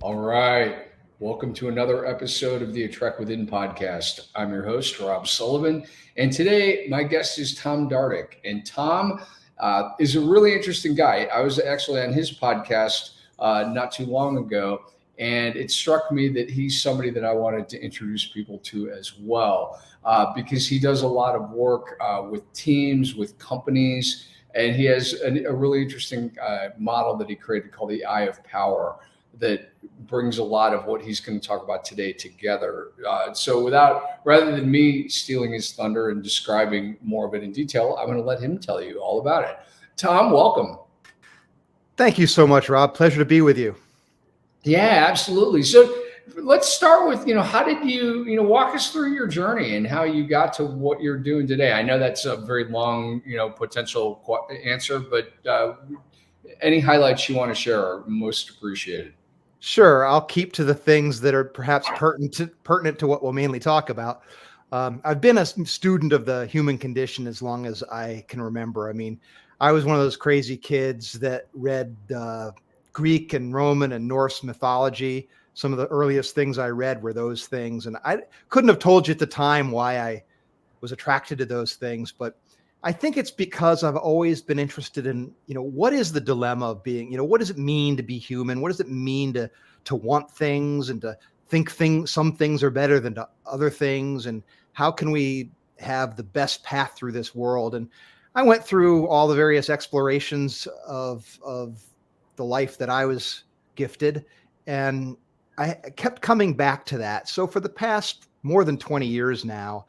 All right. Welcome to another episode of the A Trek Within podcast. I'm your host, Rob Sullivan. And today, my guest is Tom Dardick. And Tom is a really interesting guy. I was actually on his podcast not too long ago, and it struck me that he's somebody that I wanted to introduce people to as well, because he does a lot of work with teams, with companies, and he has a really interesting model that he created called the Eye of Power that brings a lot of what he's going to talk about today together. Rather than me stealing his thunder and describing more of it in detail, I'm going to let him tell you all about it. Tom, welcome. Thank you so much, Rob. Pleasure to be with you. Yeah, absolutely. So let's start with, how did you walk us through your journey and how you got to what you're doing today? I know that's a very long, potential answer, but any highlights you want to share are most appreciated. Sure. I'll keep to the things that are perhaps pertinent to what we'll mainly talk about. I've been a student of the human condition as long as I can remember. I mean, I was one of those crazy kids that read Greek and Roman and Norse mythology. Some of the earliest things I read were those things. And I couldn't have told you at the time why I was attracted to those things, but I think it's because I've always been interested in, what is the dilemma of being, what does it mean to be human? What does it mean to want things and to think some things are better than other things? And how can we have the best path through this world? And I went through all the various explorations of the life that I was gifted. And I kept coming back to that. So for the past more than 20 years now,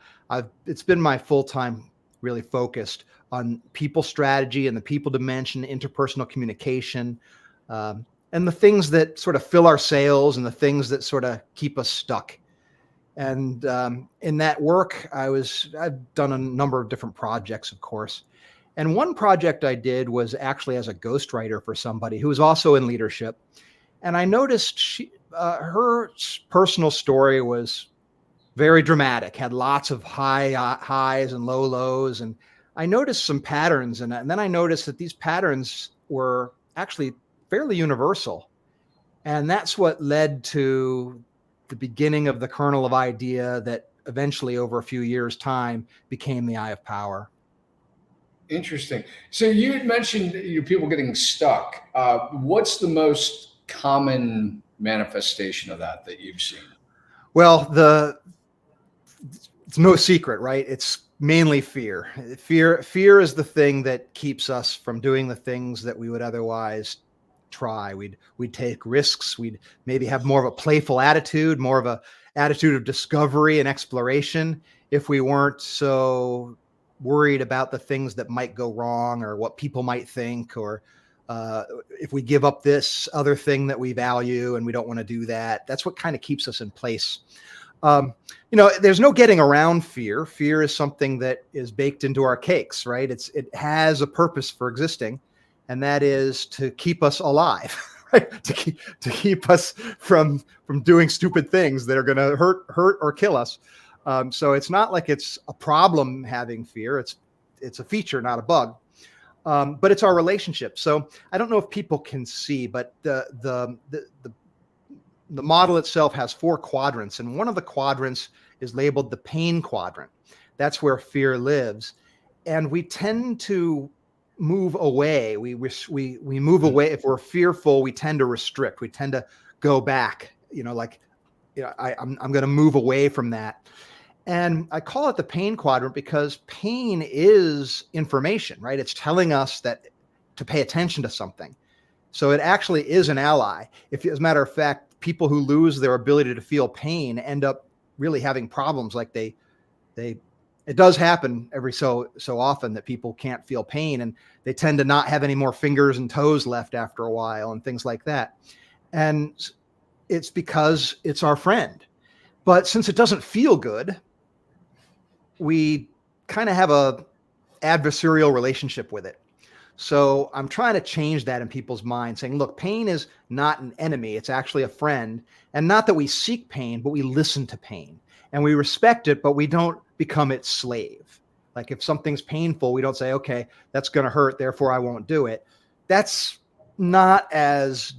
it's been my full-time really focused on people strategy and the people dimension, interpersonal communication, and the things that sort of fill our sails and the things that sort of keep us stuck. And in that work, I've done a number of different projects, of course. And one project I did was actually as a ghostwriter for somebody who was also in leadership. And I noticed her personal story was very dramatic, had lots of highs and low lows. And I noticed some patterns in it. And then I noticed that these patterns were actually fairly universal. And that's what led to the beginning of the kernel of idea that eventually over a few years' time became the Eye of Power. Interesting. So you had mentioned people getting stuck. What's the most common manifestation of that you've seen? Well, it's no secret, right? It's mainly fear. Fear is the thing that keeps us from doing the things that we would otherwise try. We'd take risks. We'd maybe have more of a playful attitude, more of a attitude of discovery and exploration if we weren't so worried about the things that might go wrong or what people might think, or if we give up this other thing that we value and we don't want to do that. That's what kind of keeps us in place. There's no getting around fear. Fear is something that is baked into our cakes, right? It has a purpose for existing, and that is to keep us alive, right? To keep us from doing stupid things that are going to hurt or kill us. So it's not like it's a problem having fear. It's a feature, not a bug. But it's our relationship. So I don't know if people can see, but the model itself has 4 quadrants, and one of the quadrants is labeled the pain quadrant. That's where fear lives. And we tend to move away. We move away. If we're fearful, we tend to restrict. We tend to go back, I'm going to move away from that. And I call it the pain quadrant because pain is information, right? It's telling us that to pay attention to something. So it actually is an ally. As a matter of fact, people who lose their ability to feel pain end up really having problems. Like it does happen every so often that people can't feel pain, and they tend to not have any more fingers and toes left after a while and things like that. And it's because it's our friend. But since it doesn't feel good, we kind of have a adversarial relationship with it. So I'm trying to change that in people's minds, saying, look, pain is not an enemy. It's actually a friend. And not that we seek pain, but we listen to pain and we respect it, but we don't become its slave. Like if something's painful, we don't say, okay, that's going to hurt, therefore I won't do it. That's not as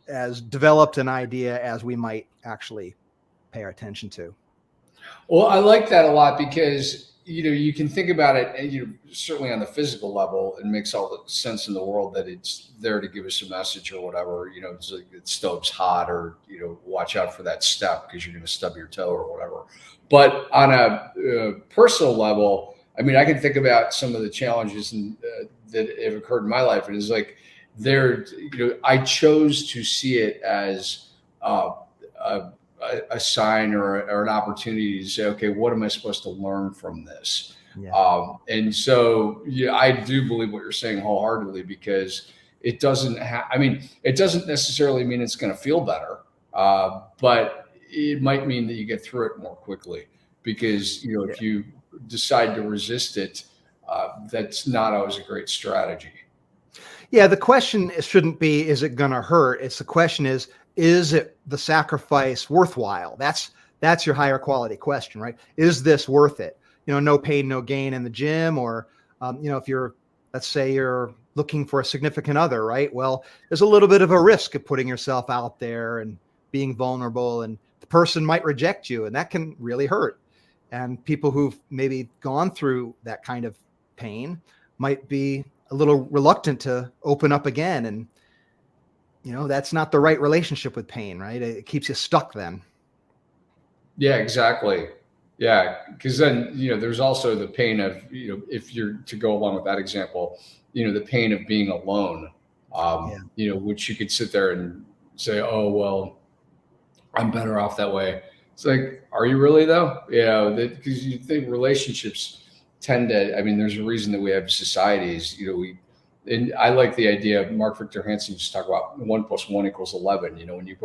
as developed an idea as we might actually pay our attention to. Well, I like that a lot because you can think about it, and certainly on the physical level, it makes all the sense in the world that it's there to give us a message or whatever. It's like the stove's hot, or watch out for that step because you're going to stub your toe or whatever. But on a personal level, I mean, I can think about some of the challenges that have occurred in my life, and it's like I chose to see it as a sign or an opportunity to say, okay, what am I supposed to learn from this? Yeah. And so, I do believe what you're saying wholeheartedly, because it doesn't it doesn't necessarily mean it's going to feel better, but it might mean that you get through it more quickly, because, if you decide to resist it, that's not always a great strategy. Yeah. The question shouldn't be, is it going to hurt? It's the question is it the sacrifice worthwhile? That's your higher quality question, right? Is this worth it? No pain, no gain in the gym, or, if let's say you're looking for a significant other, right? Well, there's a little bit of a risk of putting yourself out there and being vulnerable, and the person might reject you, and that can really hurt. And people who've maybe gone through that kind of pain might be a little reluctant to open up again. And that's not the right relationship with pain, right? It keeps you stuck then. Yeah, exactly. Yeah, because then, there's also the pain of, if you're to go along with that example, the pain of being alone, which you could sit there and say, oh, well, I'm better off that way. It's like, are you really though? Because you think relationships tend to, I mean, there's a reason that we have societies, and I like the idea of Mark Victor Hansen used to talk about 1 + 1 = 11. When you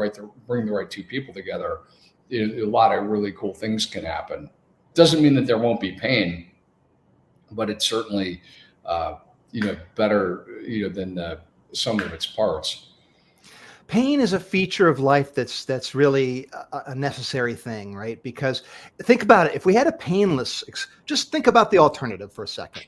bring the right two people together, a lot of really cool things can happen. Doesn't mean that there won't be pain, but it's certainly, better, than the sum of its parts. Pain is a feature of life that's really a necessary thing, right? Because think about it. If we had a painless, just think about the alternative for a second.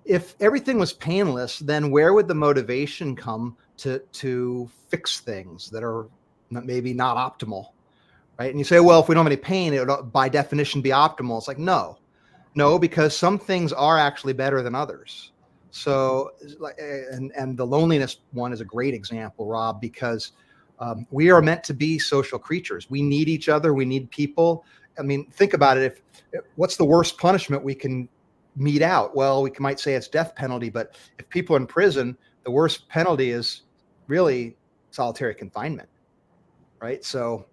If everything was painless, then where would the motivation come to fix things that are maybe not optimal, right? And you say, well, if we don't have any pain, it would by definition be optimal. It's like, no, because some things are actually better than others. So, and the loneliness one is a great example, Rob, because we are meant to be social creatures. We need each other. We need people. I mean, think about it. What's the worst punishment we can mete out? Well, we might say it's death penalty, but if people are in prison, the worst penalty is really solitary confinement, right? So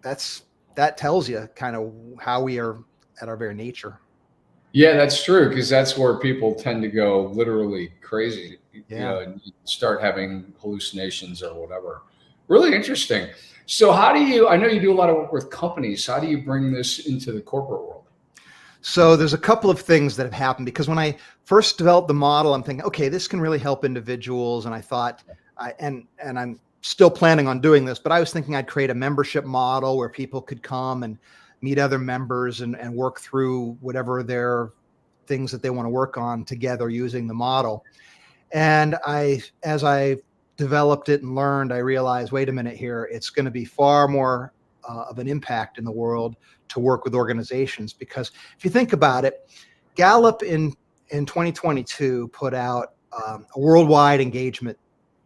that tells you kind of how we are at our very nature. Yeah, that's true, because that's where people tend to go literally crazy, and start having hallucinations or whatever. Really interesting. So I know you do a lot of work with companies. How do you bring this into the corporate world? So there's a couple of things that have happened, because when I first developed the model, I'm thinking, okay, this can really help individuals. And I thought, and I'm still planning on doing this, but I was thinking I'd create a membership model where people could come and meet other members and work through whatever their things that they want to work on together using the model. And as I developed it and learned, I realized, wait a minute here, it's going to be far more of an impact in the world to work with organizations. Because if you think about it, Gallup in 2022 put out a worldwide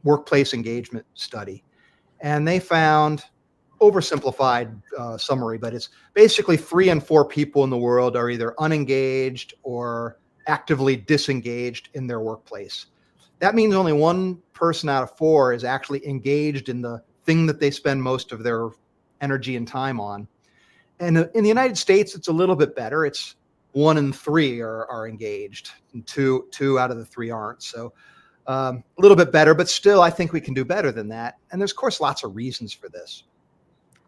workplace engagement study. And they found, oversimplified summary, but it's basically 3 in 4 people in the world are either unengaged or actively disengaged in their workplace. That means only 1 person out of 4 is actually engaged in the thing that they spend most of their energy and time on. And in the United States, it's a little bit better. It's 1 in 3 are engaged, and two out of the 3 aren't. So a little bit better, but still, I think we can do better than that. And there's, of course, lots of reasons for this.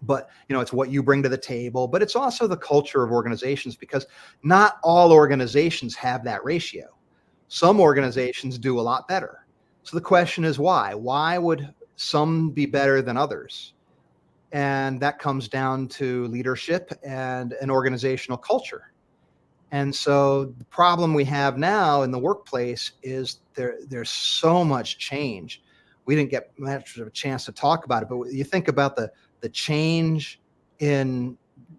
But, it's what you bring to the table, but it's also the culture of organizations, because not all organizations have that ratio. Some organizations do a lot better. So the question is why? Why would some be better than others? And that comes down to leadership and an organizational culture. And so the problem we have now in the workplace is there's so much change. we didn't get much of a chance to talk about it, but you think about the change in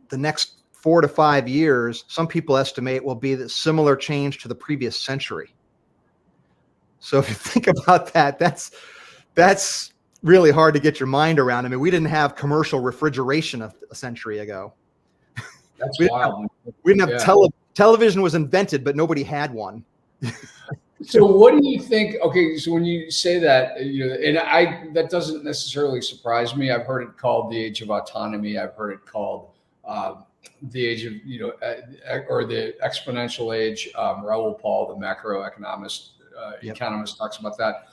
the next 4 to 5 years, some people estimate will be the similar change to the previous century. So if you think about that, that's really hard to get your mind around. I mean, we didn't have commercial refrigeration a century ago. That's we wild. we didn't have television was invented, but nobody had one. So what do you think? Okay, so when you say that, and that doesn't necessarily surprise me. I've heard it called the age of autonomy. I've heard it called the age of, or the exponential age. Raoul Paul, the macroeconomist, economist, talks about that.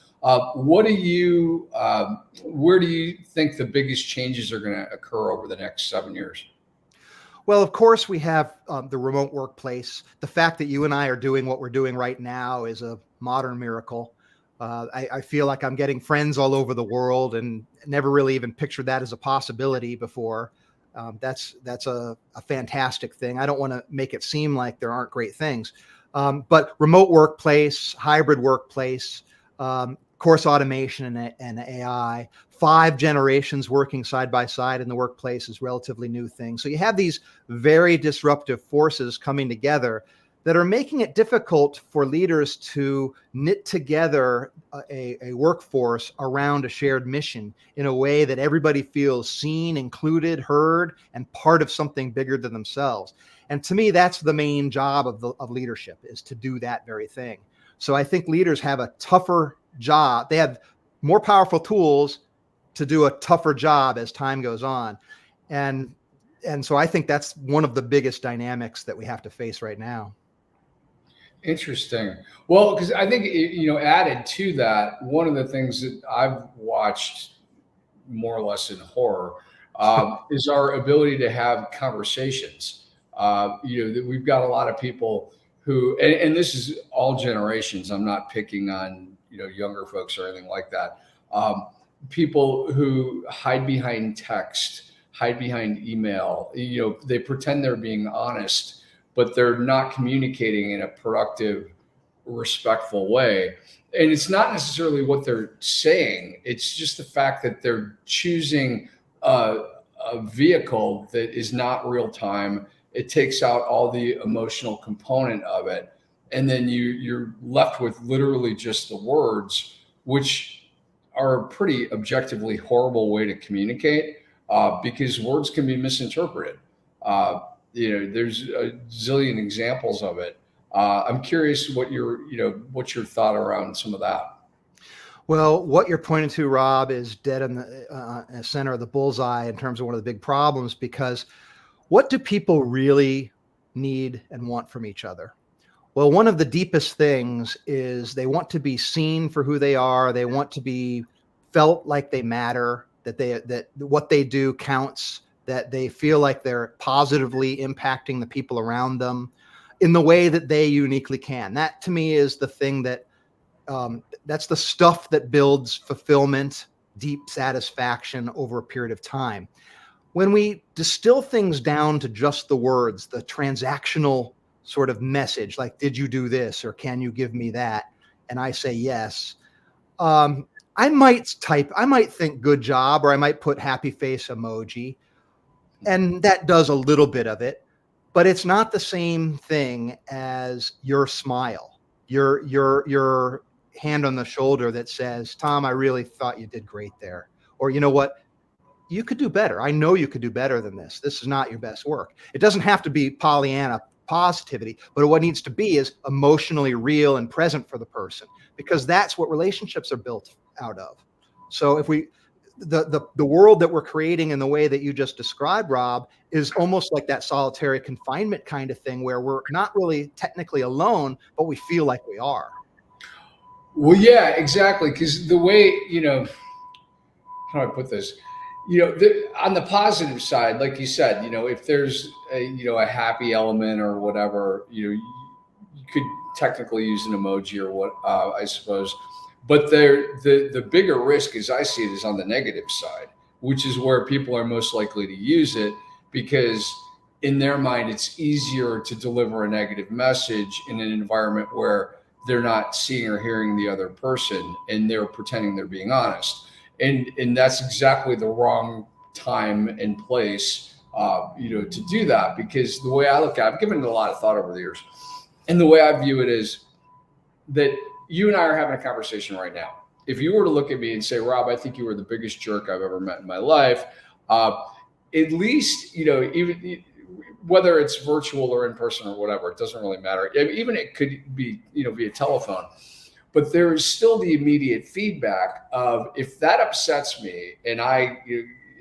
Where do you think the biggest changes are going to occur over the next 7 years? Well, of course, we have the remote workplace. The fact that you and I are doing what we're doing right now is a modern miracle. I feel like I'm getting friends all over the world, and never really even pictured that as a possibility before. That's a fantastic thing. I don't want to make it seem like there aren't great things, but remote workplace, hybrid workplace, course automation and AI, 5 generations working side by side in the workplace is relatively new thing. So you have these very disruptive forces coming together that are making it difficult for leaders to knit together a workforce around a shared mission in a way that everybody feels seen, included, heard, and part of something bigger than themselves. And to me, that's the main job of leadership, is to do that very thing. So I think leaders have a tougher job. They have more powerful tools to do a tougher job as time goes on. And so I think that's one of the biggest dynamics that we have to face right now. Interesting. Well, because I think, added to that, one of the things that I've watched more or less in horror is our ability to have conversations. That we've got a lot of people who, and this is all generations. I'm not picking on, younger folks or anything like that. People who hide behind text, hide behind email, they pretend they're being honest, but they're not communicating in a productive, respectful way. And it's not necessarily what they're saying. It's just the fact that they're choosing a vehicle that is not real time. It takes out all the emotional component of it. And then you're left with literally just the words, which are a pretty objectively horrible way to communicate, because words can be misinterpreted. There's a zillion examples of it. I'm curious what's your thought around some of that? Well, what you're pointing to, Rob, is dead in the center of the bullseye in terms of one of the big problems, because what do people really need and want from each other? Well, one of the deepest things is they want to be seen for who they are. They want to be felt like they matter, that what they do counts, that they feel like they're positively impacting the people around them in the way that they uniquely can. That, to me, is the thing that's the stuff that builds fulfillment, deep satisfaction over a period of time. When we distill things down to just the words, the transactional sort of message, like, did you do this, or can you give me that? And I say yes. I might think good job, or I might put happy face emoji. And that does a little bit of it, but it's not the same thing as your smile, your hand on the shoulder that says, Tom, I really thought you did great there. Or, you know what? You could do better. I know you could do better than this. This is not your best work. It doesn't have to be Pollyanna positivity, but what needs to be is emotionally real and present for the person, because that's what relationships are built out of. So if the world that we're creating in the way that you just described, Rob, is almost like that solitary confinement kind of thing, where we're not really technically alone, but we feel like we are. Well, yeah, exactly. Because the way, how do I put this? On the positive side, like you said, if there's a happy element or whatever, you could technically use an emoji or what, I suppose. But the bigger risk, as I see it, is on the negative side, which is where people are most likely to use it, because in their mind, it's easier to deliver a negative message in an environment where they're not seeing or hearing the other person, and they're pretending they're being honest. And that's exactly the wrong time and place, to do that, because the way I look at it, I've given it a lot of thought over the years. And the way I view it is that you and I are having a conversation right now. If you were to look at me and say, Rob, I think you were the biggest jerk I've ever met in my life, at least, even whether it's virtual or in person or whatever, it doesn't really matter. Even it could be, via telephone. But there is still the immediate feedback of, if that upsets me and I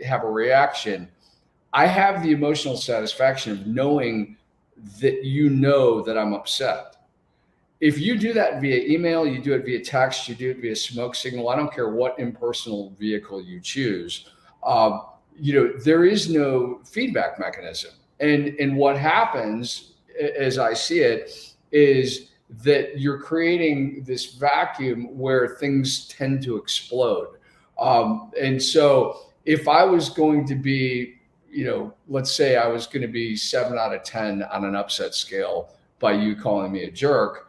have a reaction, I have the emotional satisfaction of knowing that that I'm upset. If you do that via email, you do it via text, you do it via smoke signal, I don't care what impersonal vehicle you choose, there is no feedback mechanism. And what happens, as I see it, is that you're creating this vacuum where things tend to explode. And so if I was going to be, let's say I was going to be 7 out of 10 on an upset scale by you calling me a jerk,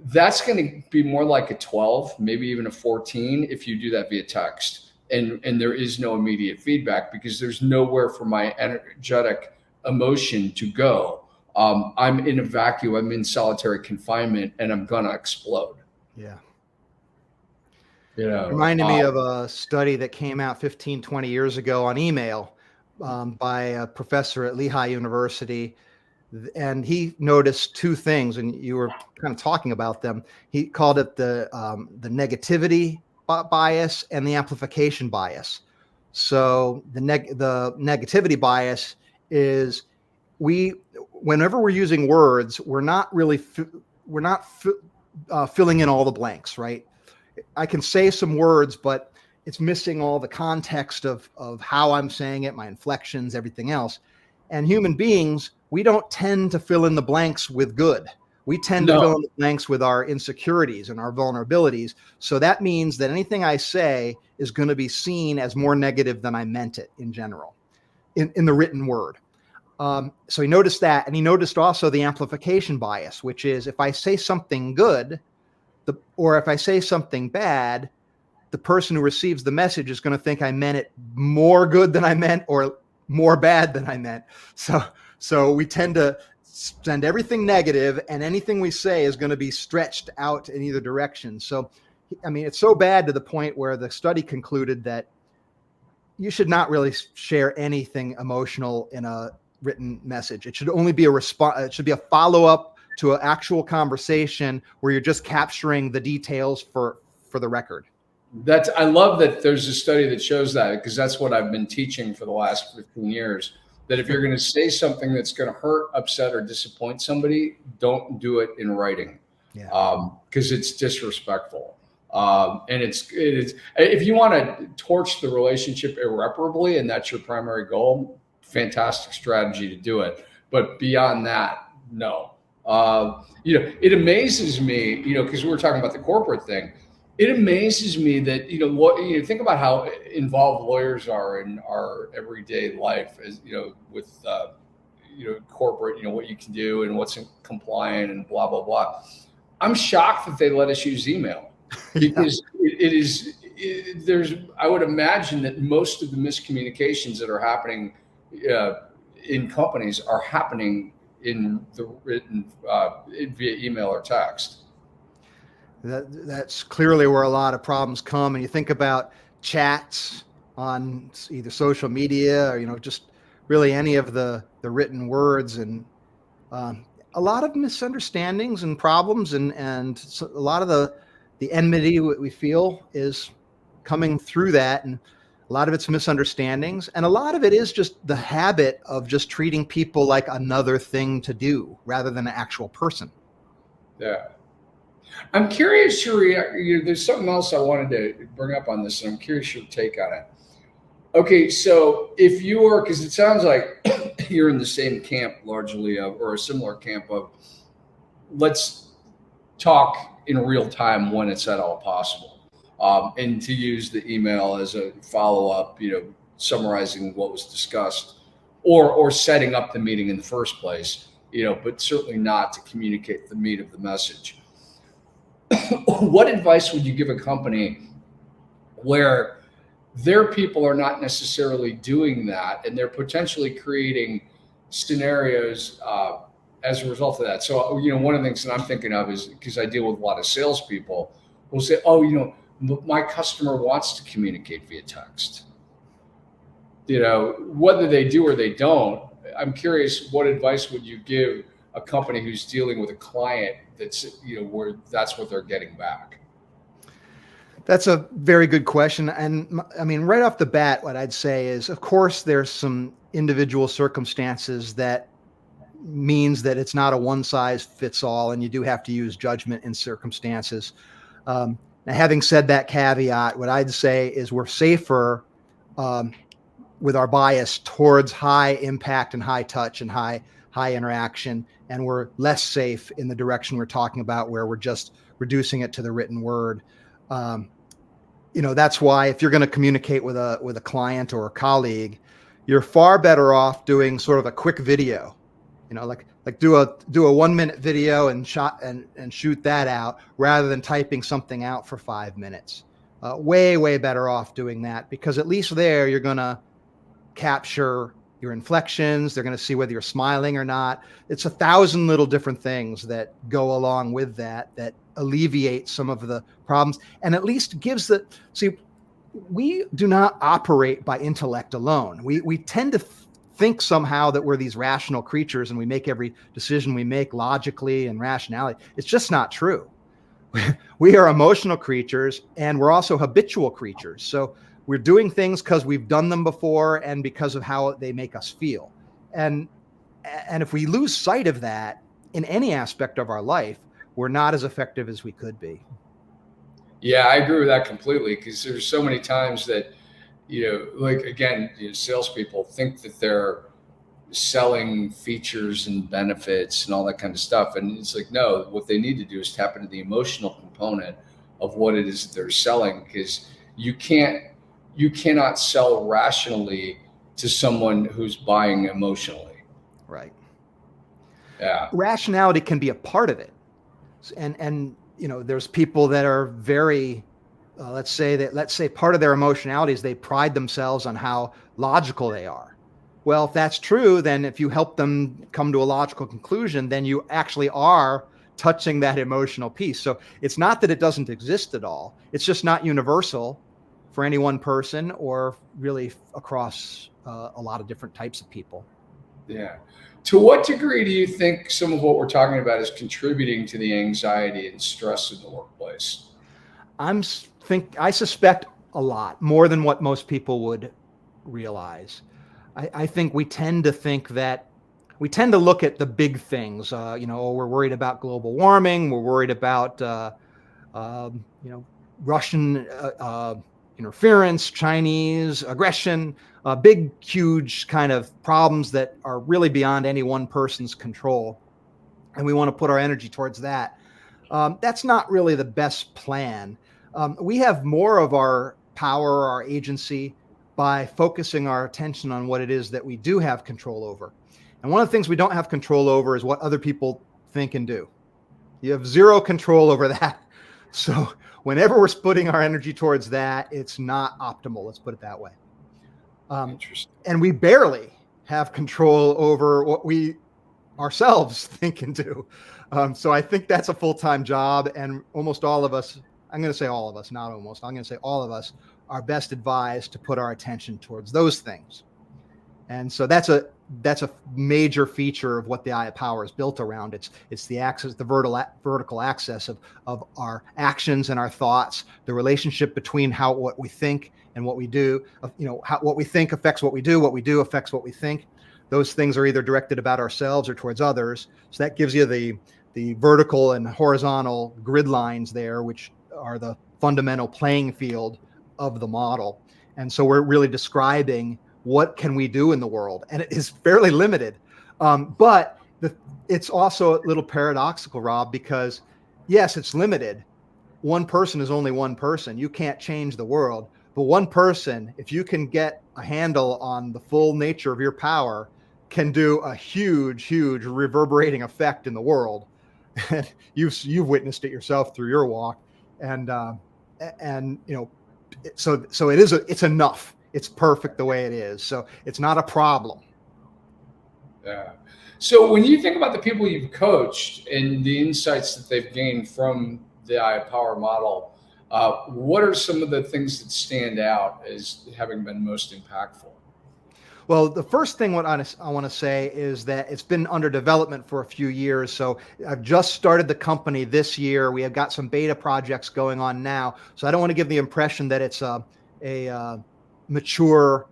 that's going to be more like a 12, maybe even a 14 if you do that via text. And there is no immediate feedback, because there's nowhere for my energetic emotion to go. I'm in a vacuum, I'm in solitary confinement, and I'm going to explode. Yeah. Reminded me of a study that came out 15, 20 years ago on email by a professor at Lehigh University. And he noticed two things, and you were kind of talking about them. He called it the negativity bias and the amplification bias. So the negativity bias is whenever we're using words, we're not filling in all the blanks, right? I can say some words, but it's missing all the context of how I'm saying it, my inflections, everything else. And human beings, we don't tend to fill in the blanks with good. We tend to fill in the blanks with our insecurities and our vulnerabilities. So that means that anything I say is going to be seen as more negative than I meant it in general, in the written word. So he noticed that, and he noticed also the amplification bias, which is if I say something good, or if I say something bad, the person who receives the message is going to think I meant it more good than I meant, or more bad than I meant. So we tend to send everything negative, and anything we say is going to be stretched out in either direction. So, I mean, it's so bad to the point where the study concluded that you should not really share anything emotional in a written message. It should only be a response. It should be a follow-up to an actual conversation where you're just capturing the details for the record. I love that there's a study that shows that, because that's what I've been teaching for the last 15 years, that if you're going to say something that's going to hurt, upset, or disappoint somebody, don't do it in writing. Yeah. Because it's disrespectful. And it's if you want to torch the relationship irreparably, and that's your primary goal, fantastic strategy to do it. But beyond that, no. It amazes me, because we were talking about the corporate thing. It amazes me that, think about how involved lawyers are in our everyday life, as with corporate, what you can do and what's compliant and blah, blah, blah. I'm shocked that they let us use email, because I would imagine that most of the miscommunications that are happening in companies are happening in the written via email or text. That's clearly where a lot of problems come. And you think about chats on either social media or, just really any of the written words, and a lot of misunderstandings and problems, and so a lot of the enmity we feel is coming through that. And a lot of it's misunderstandings, and a lot of it is just the habit of just treating people like another thing to do rather than an actual person. Yeah. I'm curious your reaction. There's something else I wanted to bring up on this, and I'm curious your take on it. Okay, so if you are, because it sounds like you're in the same camp largely or a similar camp of, let's talk in real time when it's at all possible. And to use the email as a follow-up, summarizing what was discussed, or setting up the meeting in the first place, but certainly not to communicate the meat of the message. what advice would you give a company where their people are not necessarily doing that, and they're potentially creating scenarios as a result of that? So, one of the things that I'm thinking of is, because I deal with a lot of salespeople, will say, "Oh, my customer wants to communicate via text." Whether they do or they don't, I'm curious, what advice would you give a company who's dealing with a client that's, where that's what they're getting back? That's a very good question. And I mean, right off the bat, what I'd say is, of course, there's some individual circumstances that means that it's not a one size fits all, and you do have to use judgment in circumstances. Now, having said that caveat, what I'd say is we're safer with our bias towards high impact and high touch and high interaction, and we're less safe in the direction we're talking about, where we're just reducing it to the written word. That's why if you're going to communicate with a client or a colleague, you're far better off doing sort of a quick video, like do a 1 minute video and shoot that out, rather than typing something out for 5 minutes. Way better off doing that, because at least there you're going to capture your inflections. They're going to see whether you're smiling or not. It's 1,000 little different things that go along with that alleviate some of the problems, and at least gives we do not operate by intellect alone. We tend to think somehow that we're these rational creatures and we make every decision we make logically and rationality. It's just not true. We are emotional creatures, and we're also habitual creatures. So we're doing things because we've done them before and because of how they make us feel. And if we lose sight of that in any aspect of our life, we're not as effective as we could be. Yeah, I agree with that completely, because there's so many times that, salespeople think that they're selling features and benefits and all that kind of stuff. And it's like, no, what they need to do is tap into the emotional component of what it is that they're selling, because you cannot sell rationally to someone who's buying emotionally. Right. Yeah. Rationality can be a part of it. And there's people that are very, let's say part of their emotionality is they pride themselves on how logical they are. Well, if that's true, then if you help them come to a logical conclusion, then you actually are touching that emotional piece. So it's not that it doesn't exist at all. It's just not universal for any one person, or really across a lot of different types of people. Yeah. To what degree do you think some of what we're talking about is contributing to the anxiety and stress in the workplace? I suspect a lot more than what most people would realize. I think we tend to look at the big things. We're worried about global warming. We're worried about Russian interference, Chinese aggression, big, huge kind of problems that are really beyond any one person's control. And we want to put our energy towards that. That's not really the best plan. We have more of our power, our agency, by focusing our attention on what it is that we do have control over. And one of the things we don't have control over is what other people think and do. You have zero control over that. So whenever we're putting our energy towards that, it's not optimal. Let's put it that way. Interesting. And we barely have control over what we ourselves think and do. So I think that's a full-time job, and almost all of us, I'm going to say all of us, not almost, I'm going to say all of us are best advised to put our attention towards those things. And so that's a major feature of what the eye of power is built around. It's the axis, the vertical axis of our actions and our thoughts, the relationship between what we think and what we do. What we think affects what we do affects what we think. Those things are either directed about ourselves or towards others. So that gives you the vertical and horizontal grid lines there, which are the fundamental playing field of the model. And so we're really describing what can we do in the world, and it is fairly limited. But it's also a little paradoxical, Rob, because yes, it's limited. One person is only one person. You can't change the world, but one person, if you can get a handle on the full nature of your power, can do a huge, huge reverberating effect in the world. You've witnessed it yourself through your walk, and so it's enough. It's perfect the way it is. So it's not a problem. Yeah. So when you think about the people you've coached and the insights that they've gained from the iPower model, what are some of the things that stand out as having been most impactful? Well, the first thing what I want to say is that it's been under development for a few years. So I've just started the company this year. We have got some beta projects going on now. So I don't want to give the impression that it's a mature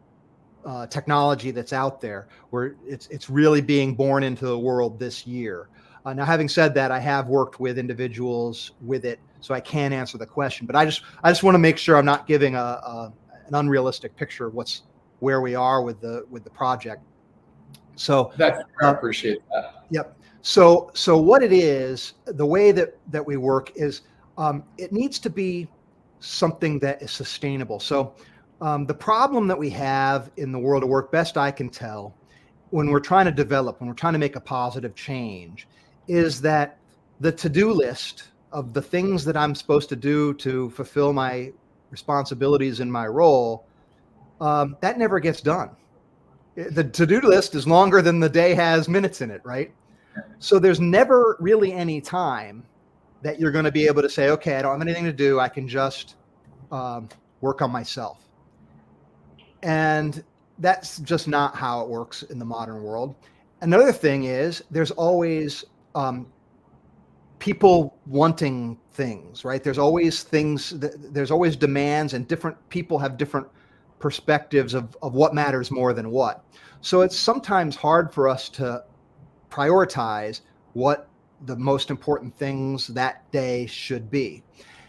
technology that's out there, where it's really being born into the world this year. Now, having said that, I have worked with individuals with it, so I can answer the question. But I just want to make sure I'm not giving an unrealistic picture of where we are with the project. So I appreciate that. Yep. So what it is, the way that we work is, it needs to be something that is sustainable. So the problem that we have in the world of work, best I can tell, when we're trying to make a positive change, is that the to-do list of the things that I'm supposed to do to fulfill my responsibilities in my role, that never gets done. The to-do list is longer than the day has minutes in it, right? So there's never really any time that you're going to be able to say, okay, I don't have anything to do. I can just work on myself. And that's just not how it works in the modern world. Another thing is there's always people wanting things, right? There's always there's always demands, and different people have different perspectives of what matters more than what. So it's sometimes hard for us to prioritize what the most important things that day should be.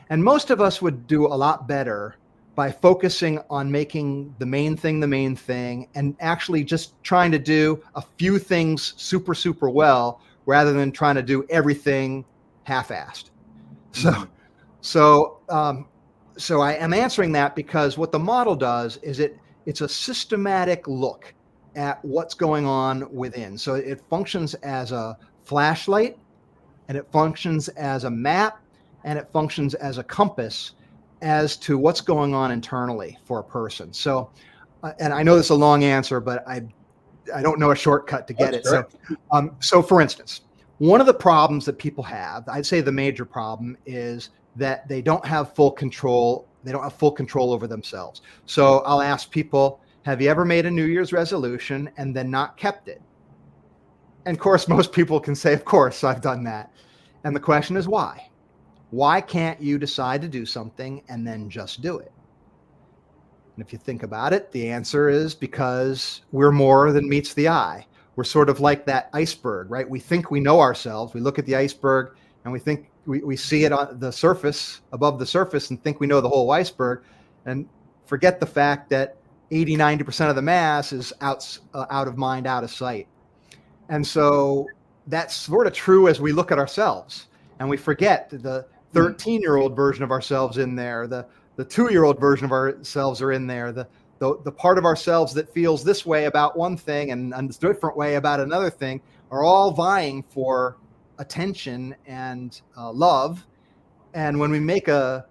And most of us would do a lot better by focusing on making the main thing, and actually just trying to do a few things super, super well, rather than trying to do everything half-assed. So I am answering that because what the model does is it's a systematic look at what's going on within. So it functions as a flashlight, and it functions as a map, and it functions as a compass as to what's going on internally for a person. So, and I know this is a long answer, but I don't know a shortcut to get it. So for instance, one of the problems that people have, I'd say the major problem, is that they don't have full control. They don't have full control over themselves. So I'll ask people, have you ever made a New Year's resolution and then not kept it? And of course, most people can say, of course, I've done that. And the question is why? Why can't you decide to do something and then just do it? And if you think about it, the answer is because we're more than meets the eye. We're sort of like that iceberg, right? We think we know ourselves. We look at the iceberg and we think we see it on the surface, above the surface, and think we know the whole iceberg, and forget the fact that 80-90% of the mass is out of mind, out of sight. And so that's sort of true as we look at ourselves, and we forget the 13-year-old version of ourselves in there, the 2-year-old version of ourselves are in there, the part of ourselves that feels this way about one thing and a different way about another thing, are all vying for attention and love. And when we make a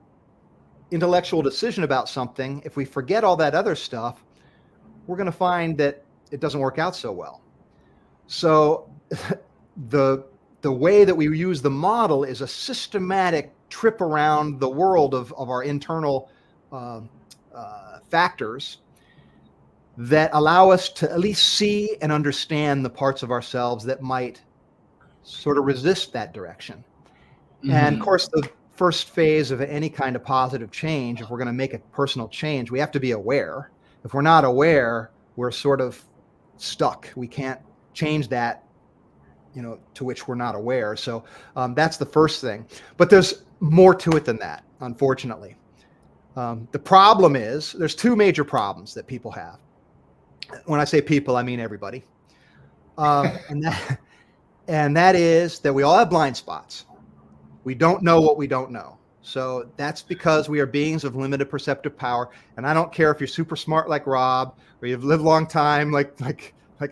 intellectual decision about something, if we forget all that other stuff, we're going to find that it doesn't work out so well. So the way that we use the model is a systematic trip around the world of our internal factors that allow us to at least see and understand the parts of ourselves that might sort of resist that direction. Mm-hmm. And of course, the first phase of any kind of positive change, if we're going to make a personal change, we have to be aware. If we're not aware, we're sort of stuck. We can't change that, to which we're not aware. So that's the first thing. But there's more to it than that, unfortunately. The problem is there's two major problems that people have. When I say people, I mean everybody. And that is that we all have blind spots. We don't know what we don't know. So that's because we are beings of limited perceptive power. And I don't care if you're super smart like Rob, or you've lived a long time like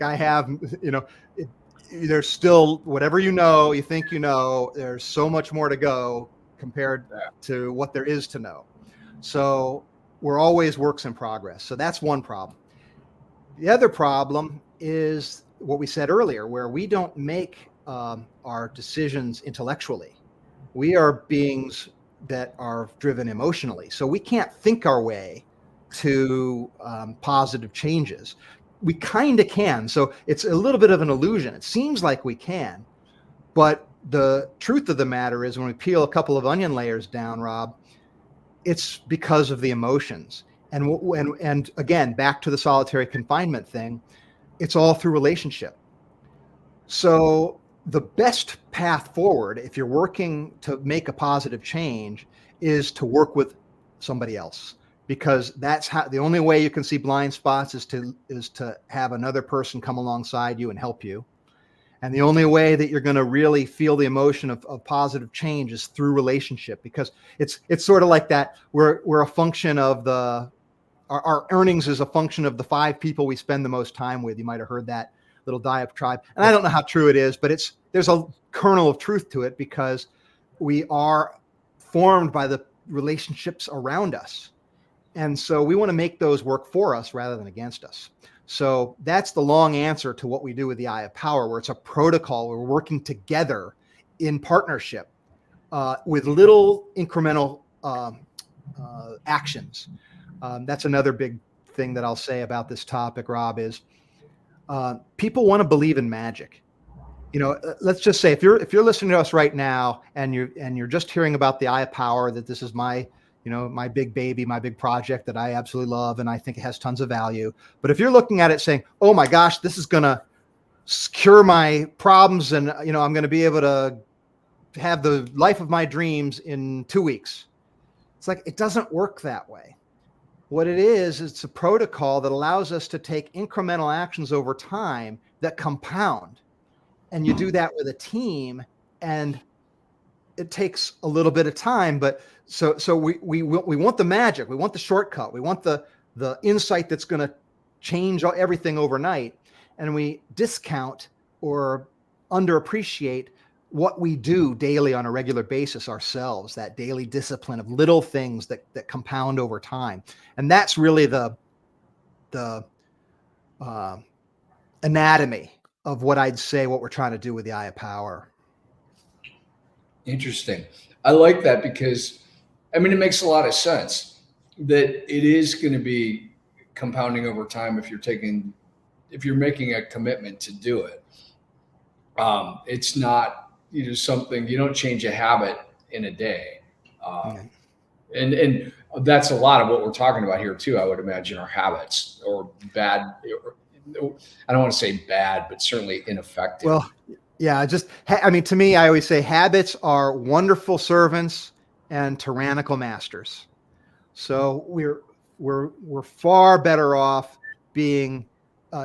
I have, there's still whatever you think there's so much more to go compared to what there is to know. So we're always works in progress. So that's one problem. The other problem is what we said earlier, where we don't make our decisions intellectually. We are beings that are driven emotionally. So we can't think our way to positive changes. We kind of can. So it's a little bit of an illusion. It seems like we can, but the truth of the matter is when we peel a couple of onion layers down, Rob, it's because of the emotions. And again, back to the solitary confinement thing, it's all through relationship. So the best path forward, if you're working to make a positive change, is to work with somebody else, because that's how the only way you can see blind spots is to have another person come alongside you and help you. And the only way that you're going to really feel the emotion of positive change is through relationship, because it's sort of like that. We're a function of our earnings is a function of the 5 people we spend the most time with. You might have heard that little diatribe. And I don't know how true it is, but there's a kernel of truth to it, because we are formed by the relationships around us. And so we want to make those work for us rather than against us. So that's the long answer to what we do with the Eye of Power, where it's a protocol where we're working together in partnership with little incremental actions. That's another big thing that I'll say about this topic, Rob, is people want to believe in magic. Let's just say if you're listening to us right now and you're just hearing about the Eye of Power, that this is my big baby, my big project that I absolutely love, and I think it has tons of value. But if you're looking at it saying, oh my gosh, this is going to cure my problems, and I'm going to be able to have the life of my dreams in 2 weeks. It's like, it doesn't work that way. What it is, it's a protocol that allows us to take incremental actions over time that compound. And you do that with a team, and it takes a little bit of time, but so we want the magic, we want the shortcut, we want the insight that's going to change everything overnight, and we discount or underappreciate what we do daily on a regular basis ourselves, that daily discipline of little things that compound over time. And that's really the anatomy of what I'd say what we're trying to do with the Eye of Power. Interesting. I like that, because it makes a lot of sense that it is going to be compounding over time if you're making a commitment to do it. It's not something, you don't change a habit in a day. And that's a lot of what we're talking about here too. I would imagine our habits, or bad, I don't want to say bad, but certainly ineffective. Well, yeah, to me, I always say habits are wonderful servants and tyrannical masters. So we're far better off being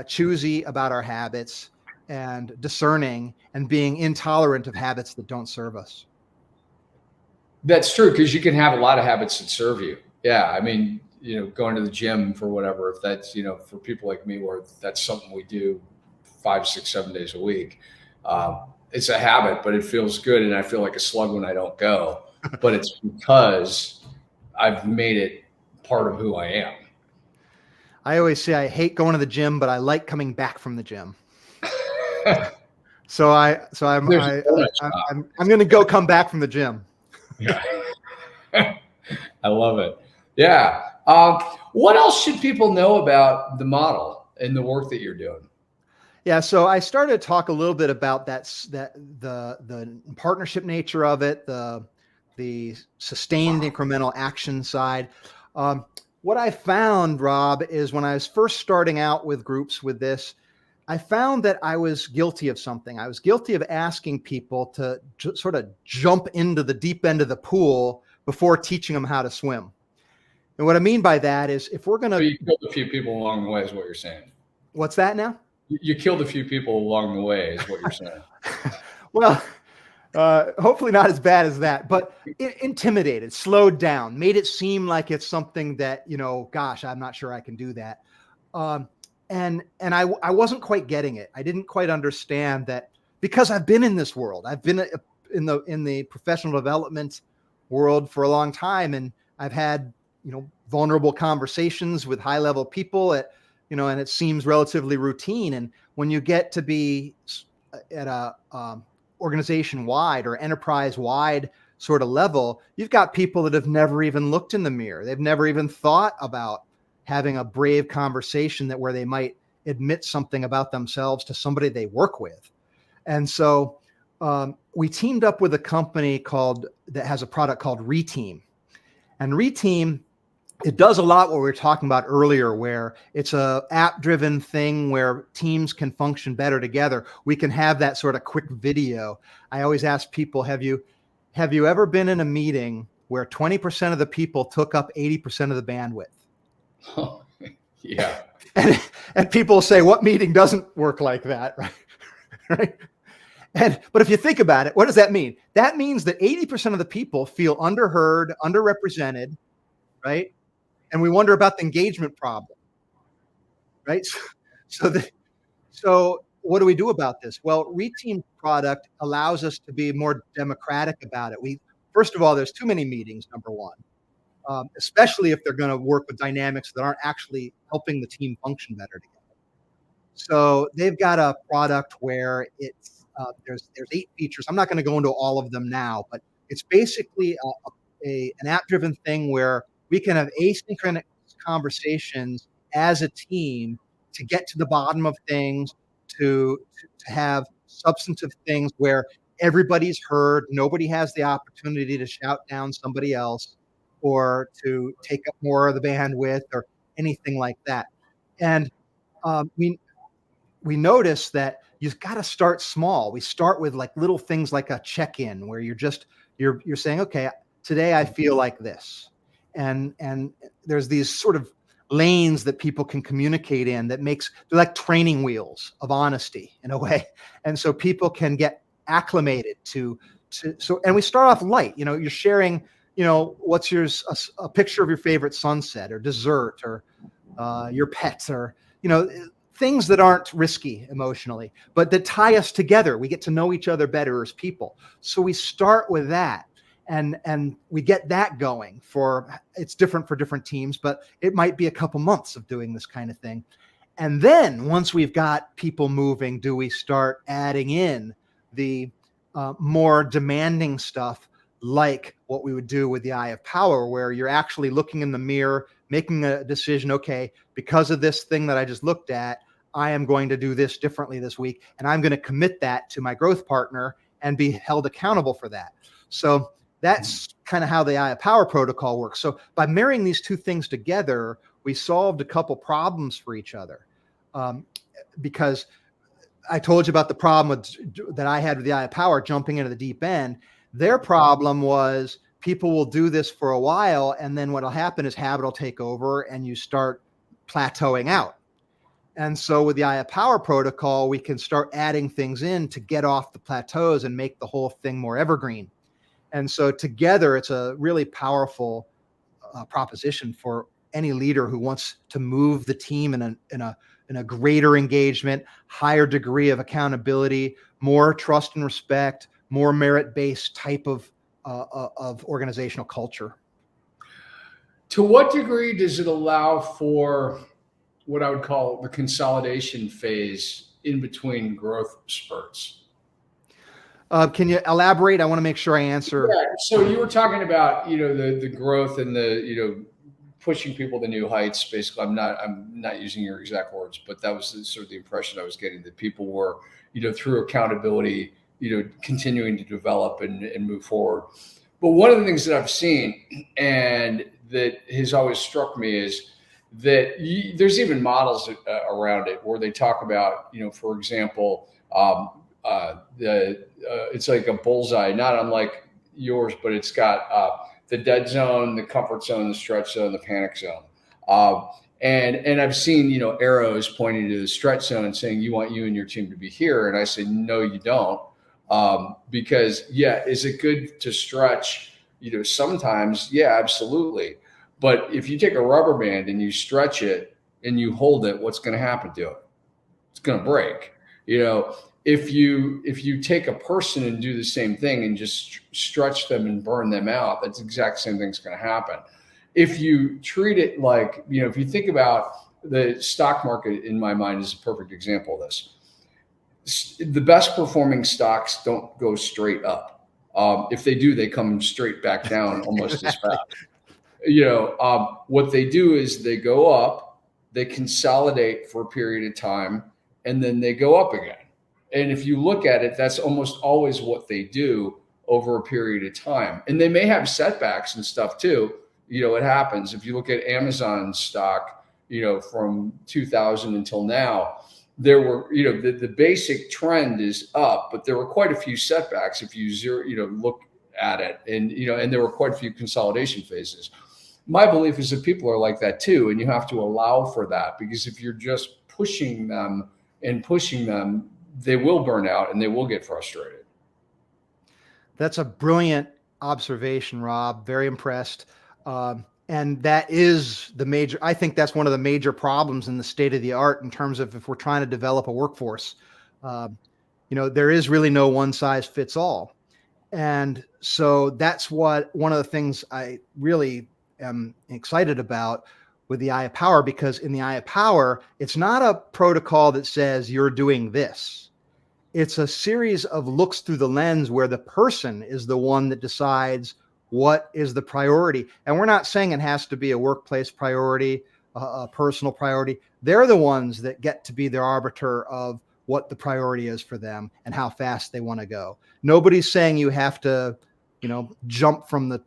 choosy about our habits and discerning, and being intolerant of habits that don't serve us. That's true, because you can have a lot of habits that serve you. Yeah, going to the gym for whatever, if that's, for people like me, where that's something we do 5, 6, 7 days a week. It's a habit, but it feels good, and I feel like a slug when I don't go. But it's because I've made it part of who I am. I always say I hate going to the gym, but I like coming back from the gym. So I'm going to come back from the gym. Yeah. I love it. Yeah. What else should people know about the model and the work that you're doing? Yeah, so I started to talk a little bit about the partnership nature of it, the sustained incremental action side. What I found, Rob, is when I was first starting out with groups with this, I found that I was guilty of something. I was guilty of asking people to sort of jump into the deep end of the pool before teaching them how to swim. And what I mean by that is, if we're going to... So you killed a few people along the way is what you're saying. What's that now? You killed a few people along the way is what you're saying. Well, hopefully not as bad as that, but intimidated, slowed down, made it seem like it's something that, gosh, I'm not sure I can do that. And I wasn't quite getting it. I didn't quite understand that because I've been in this world. I've been in the professional development world for a long time, and I've had, vulnerable conversations with high level people and it seems relatively routine. And when you get to be at a organization wide or enterprise wide sort of level, you've got people that have never even looked in the mirror. They've never even thought about having a brave conversation where they might admit something about themselves to somebody they work with. And so we teamed up with a company that has a product called Reteam. And Reteam, it does a lot what we were talking about earlier, where it's a app-driven thing where teams can function better together. We can have that sort of quick video. I always ask people, have you ever been in a meeting where 20% of the people took up 80% of the bandwidth? Oh, yeah. And people say, what meeting doesn't work like that, right? Right? But if you think about it, what does that mean? That means that 80% of the people feel underheard, underrepresented, right? And we wonder about the engagement problem, right? So what do we do about this? Well, Reteam product allows us to be more democratic about it. First of all, there's too many meetings, number one, especially if they're going to work with dynamics that aren't actually helping the team function better together. So they've got a product where it's there's 8 features. I'm not going to go into all of them now, but it's basically an app-driven thing where we can have asynchronous conversations as a team to get to the bottom of things, to have substantive things where everybody's heard, nobody has the opportunity to shout down somebody else or to take up more of the bandwidth or anything like that. And we notice that you've got to start small. We start with like little things like a check-in where you're saying, okay, today I feel like this. And there's these sort of lanes that people can communicate in they're like training wheels of honesty in a way. And so people can get acclimated and we start off light, you're sharing, what's a picture of your favorite sunset or dessert or your pets or, things that aren't risky emotionally, but that tie us together. We get to know each other better as people. So we start with that. And we get that going it's different for different teams, but it might be a couple months of doing this kind of thing. And then once we've got people moving, do we start adding in the more demanding stuff, like what we would do with the Eye of Power, where you're actually looking in the mirror, making a decision, okay, because of this thing that I just looked at, I am going to do this differently this week. And I'm going to commit that to my growth partner and be held accountable for that. So that's kind of how the Eye of Power protocol works. So by marrying these two things together, we solved a couple problems for each other. Because I told you about the problem that I had with the Eye of Power jumping into the deep end. Their problem was people will do this for a while, and then what'll happen is habit will take over and you start plateauing out. And so with the Eye of Power protocol, we can start adding things in to get off the plateaus and make the whole thing more evergreen. And so together, it's a really powerful proposition for any leader who wants to move the team in a greater engagement, higher degree of accountability, more trust and respect, more merit-based type of organizational culture. To what degree does it allow for what I would call the consolidation phase in between growth spurts? Can you elaborate? I want to make sure I answer. Yeah. So you were talking about, the growth and the, pushing people to new heights. Basically, I'm not using your exact words, but that was sort of the impression I was getting, that people were, through accountability, continuing to develop and move forward. But one of the things that I've seen and that has always struck me is that there's even models around it where they talk about, for example, it's like a bullseye, not unlike yours, but it's got the dead zone, the comfort zone, the stretch zone, the panic zone. And I've seen, arrows pointing to the stretch zone and saying, you want you and your team to be here. And I say, no, you don't. Because is it good to stretch? Sometimes, absolutely. But if you take a rubber band and you stretch it and you hold it, what's going to happen to it? It's going to break, if you take a person and do the same thing and just stretch them and burn them out, that's the exact same thing's going to happen. If you treat it like, if you think about the stock market, in my mind, is a perfect example of this. The best performing stocks don't go straight up. If they do, they come straight back down almost as fast. What they do is they go up, they consolidate for a period of time, and then they go up again. And if you look at it, that's almost always what they do over a period of time. And they may have setbacks and stuff too. It happens. If you look at Amazon stock, from 2000 until now, there were, the basic trend is up, but there were quite a few setbacks if you look at it, and there were quite a few consolidation phases. My belief is that people are like that too, and you have to allow for that, because if you're just pushing them, they will burn out and they will get frustrated. That's a brilliant observation, Rob. Very impressed. And that is I think that's one of the major problems in the state of the art in terms of if we're trying to develop a workforce. There is really no one size fits all. And so that's one of the things I really am excited about with the Eye of Power, because in the Eye of Power, it's not a protocol that says you're doing this. It's a series of looks through the lens where the person is the one that decides what is the priority. And we're not saying it has to be a workplace priority, a personal priority. They're the ones that get to be the arbiter of what the priority is for them and how fast they want to go. Nobody's saying you have to, jump from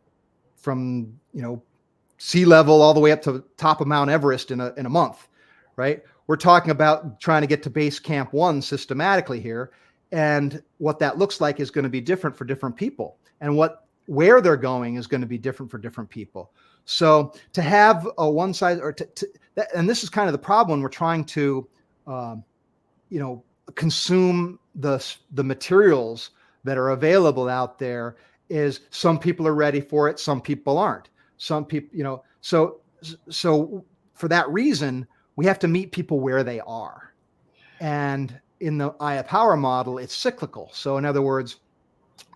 sea level all the way up to the top of Mount Everest in a month, right? We're talking about trying to get to base camp 1 systematically here. And what that looks like is going to be different for different people. And where they're going is going to be different for different people. So to have a one size and this is kind of the problem when we're trying to, consume the materials that are available out there, is some people are ready for it, some people aren't. Some people, so for that reason, we have to meet people where they are. And in the Eye of Power model, it's cyclical. So in other words,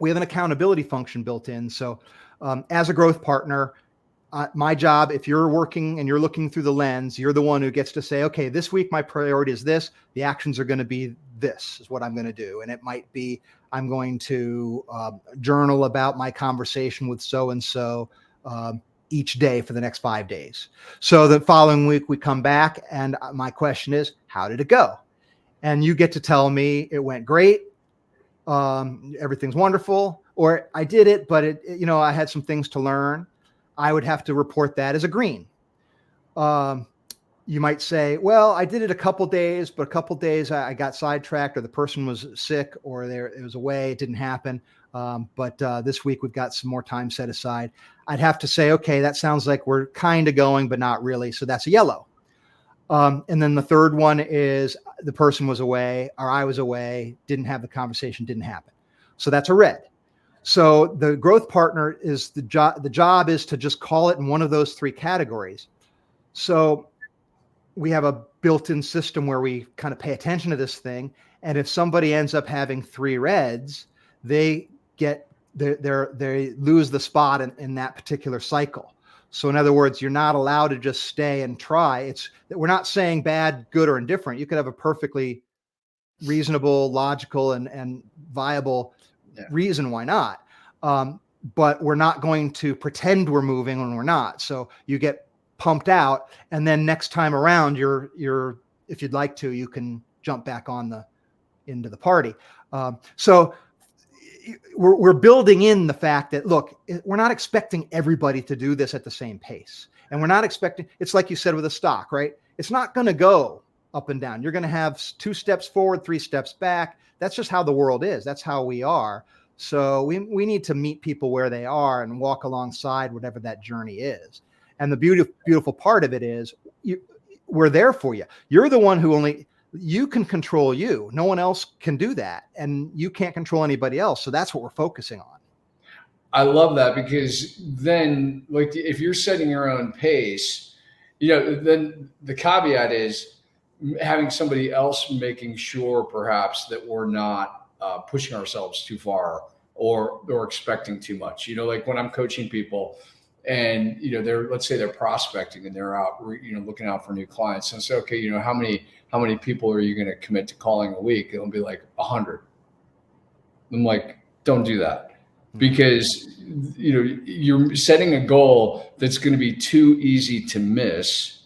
we have an accountability function built in. So as a growth partner, my job, if you're working and you're looking through the lens, you're the one who gets to say, okay, this week my priority is this. The actions are going to be this is what I'm going to do. And it might be, I'm going to journal about my conversation with so-and-so each day for the next 5 days. So the following week we come back and my question is, how did it go? And you get to tell me it went great. Everything's wonderful, or I did it, but I had some things to learn. I would have to report that as a green. You might say, well, I did it a couple days, but a couple days I got sidetracked, or the person was sick, or it was away. It didn't happen. But this week we've got some more time set aside. I'd have to say, okay, that sounds like we're kind of going, but not really. So that's a yellow. And then the third one is the person was away, or I was away, didn't have the conversation, didn't happen. So that's a red. So the growth partner is the job is to just call it in one of those 3 categories. So we have a built-in system where we kind of pay attention to this thing. And if somebody ends up having 3 reds, they lose the spot in that particular cycle. So in other words, you're not allowed to just stay and try. We're not saying bad, good, or indifferent. You could have a perfectly reasonable, logical, and viable reason why not. But we're not going to pretend we're moving when we're not. So you get pumped out, and then next time around, you're if you'd like to, you can jump back into the party. So we're building in the fact that, look, we're not expecting everybody to do this at the same pace. And we're not expecting, it's like you said with a stock, right? It's not going to go up and down. You're going to have 2 steps forward, 3 steps back. That's just how the world is. That's how we are. So we need to meet people where they are and walk alongside whatever that journey is. And the beautiful part of it is we're there for you. You're the one who you can control you. No one else can do that. And you can't control anybody else. So that's what we're focusing on. I love that, because then, like, if you're setting your own pace, then the caveat is having somebody else making sure perhaps that we're not pushing ourselves too far or expecting too much. Like when I'm coaching people and, let's say they're prospecting and they're out, looking out for new clients, and say, okay, how many people are you going to commit to calling a week? It'll be like 100. I'm like, don't do that, because you're setting a goal that's going to be too easy to miss.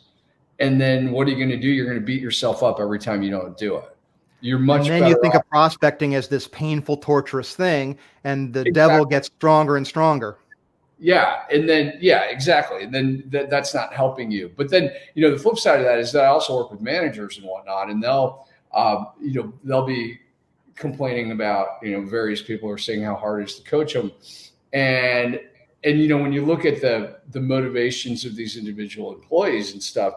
And then what are you going to do? You're going to beat yourself up every time you don't do it. You're much better. And then you think of prospecting as this painful, torturous thing, and the devil gets stronger and stronger. Yeah. And then, exactly. And then that's not helping you. But then, the flip side of that is that I also work with managers and whatnot, and they'll be complaining about, various people are saying how hard it is to coach them. And when you look at the motivations of these individual employees and stuff,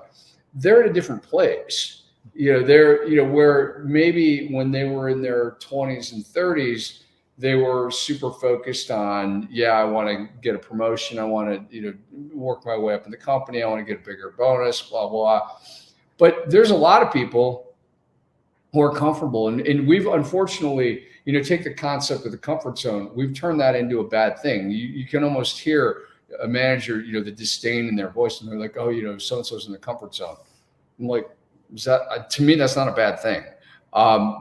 they're at a different place. They're, where maybe when they were in their 20s and 30s, they were super focused on, I want to get a promotion. I want to, work my way up in the company. I want to get a bigger bonus, blah, blah. But there's a lot of people who are comfortable. And we've unfortunately, take the concept of the comfort zone. We've turned that into a bad thing. You can almost hear a manager, the disdain in their voice, and they're like, oh, so-and-so's in the comfort zone. I'm like, to me, that's not a bad thing.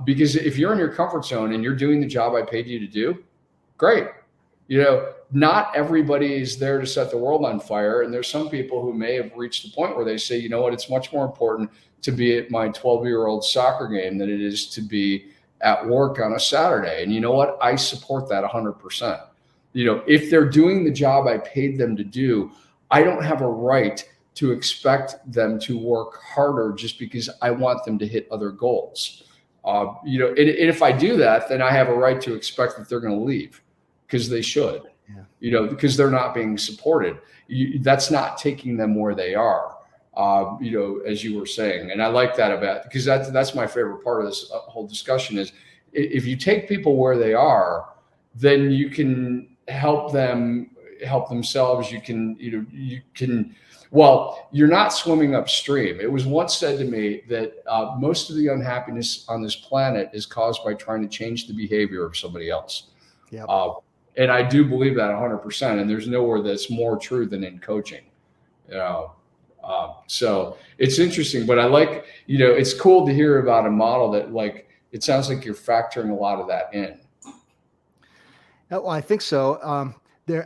Because if you're in your comfort zone and you're doing the job I paid you to do, great. Not everybody is there to set the world on fire. And there's some people who may have reached the point where they say, you know what, it's much more important to be at my 12-year-old soccer game than it is to be at work on a Saturday. And you know what? I support that 100%. If they're doing the job I paid them to do, I don't have a right to expect them to work harder just because I want them to hit other goals. And if I do that, then I have a right to expect that they're going to leave, because they should, because they're not being supported. That's not taking them where they are, as you were saying. And I like that because that's my favorite part of this whole discussion is if you take people where they are, then you can help them help themselves. Well, you're not swimming upstream. It was once said to me that most of the unhappiness on this planet is caused by trying to change the behavior of somebody else. Yep. And I do believe that 100%. And there's nowhere that's more true than in coaching. So it's interesting, but I like, it's cool to hear about a model that, like, it sounds like you're factoring a lot of that in. Well, I think so.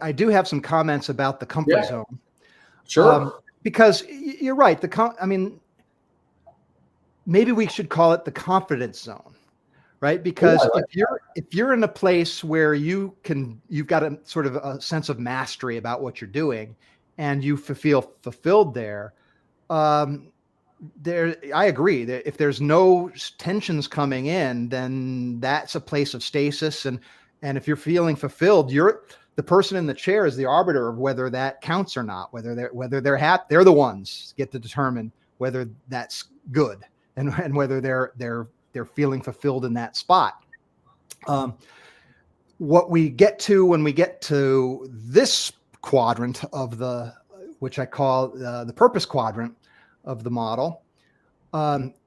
I do have some comments about the comfort zone. Sure. Because you're right. Maybe we should call it the confidence zone, right? Because if you're in a place where you've got a sort of a sense of mastery about what you're doing, and you feel fulfilled there, I agree that if there's no tensions coming in, then that's a place of stasis. And if you're feeling fulfilled, the person in the chair is the arbiter of whether that counts or not, whether they're happy. They're the ones get to determine whether that's good and whether they're feeling fulfilled in that spot. What we get to when we get to this quadrant of which I call the purpose quadrant of the model,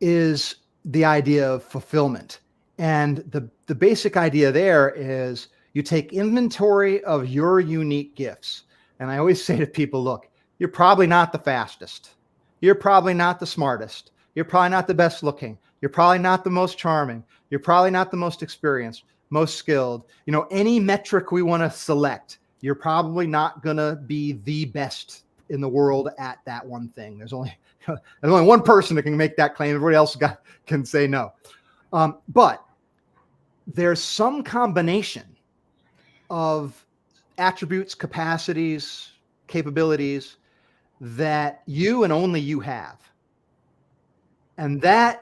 is the idea of fulfillment. And the basic idea there is you take inventory of your unique gifts. And I always say to people, look, you're probably not the fastest. You're probably not the smartest. You're probably not the best looking. You're probably not the most charming. You're probably not the most experienced, most skilled. Any metric we want to select, you're probably not going to be the best in the world at that one thing. There's only one person that can make that claim. Everybody else can say no. But there's some combination of attributes, capacities, capabilities that you and only you have. And that